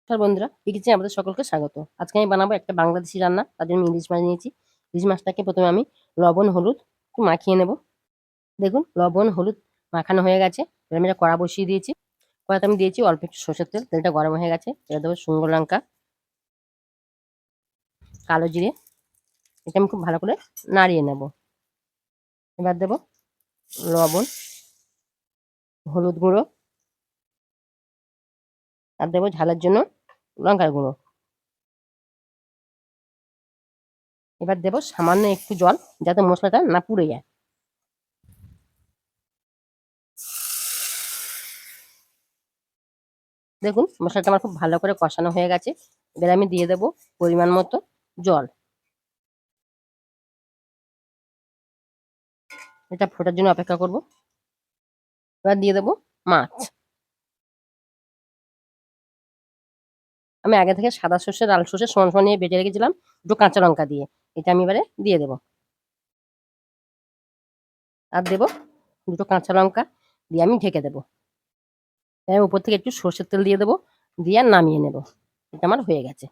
নমস্কার বন্ধুরা, কিচেনে আপনাদের সকলকে স্বাগত। আজকে আমি বানাবো একটা বাংলাদেশি রান্না। তার জন্য ইলিশ মাছ নিয়েছি। ইলিশ মাছটাকে প্রথমে আমি লবণ হলুদ একটু মাখিয়ে নেব। দেখুন লবণ হলুদ মাখানো হয়ে গেছে। এবার আমি একটা কড়া বসিয়ে দিয়েছি। কড়াতে আমি দিয়েছি অল্প একটু সরষের তেল। তেলটা গরম হয়ে গেছে। এবার দেবো শুকনো লঙ্কা, কালো জিরে। এটা আমি খুব ভালো করে নাড়িয়ে নেব। এবার দেবো লবণ, হলুদ গুঁড়ো, আর দেবো ঝালের জন্য লঙ্কার গুঁড়ো। এবার দেবো সামান্য একটু জল, যাতে মশলাটা না পুড়ে যায়। দেখুন মশলাটা আমার খুব ভালো করে কষানো হয়ে গেছে। এবার আমি দিয়ে দেবো পরিমাণ মতো জল। এটা ফোটার জন্য অপেক্ষা করব। এবার দিয়ে দেবো মাছ। আমি আগে থেকে সাদা সর্ষে লাল সর্ষে সমান সমান নিয়ে বেটে রেখেছিলাম, দুটো কাঁচা লঙ্কা দিয়ে। এটা আমি এবারে দিয়ে দেবো। আর দেবো দুটো কাঁচা লঙ্কা দিয়ে আমি ঢেকে দেবো। এবার উপর থেকে একটু সর্ষের তেল দিয়ে দেবো, দিয়ে আর নামিয়ে নেব। এটা আমার হয়ে গেছে।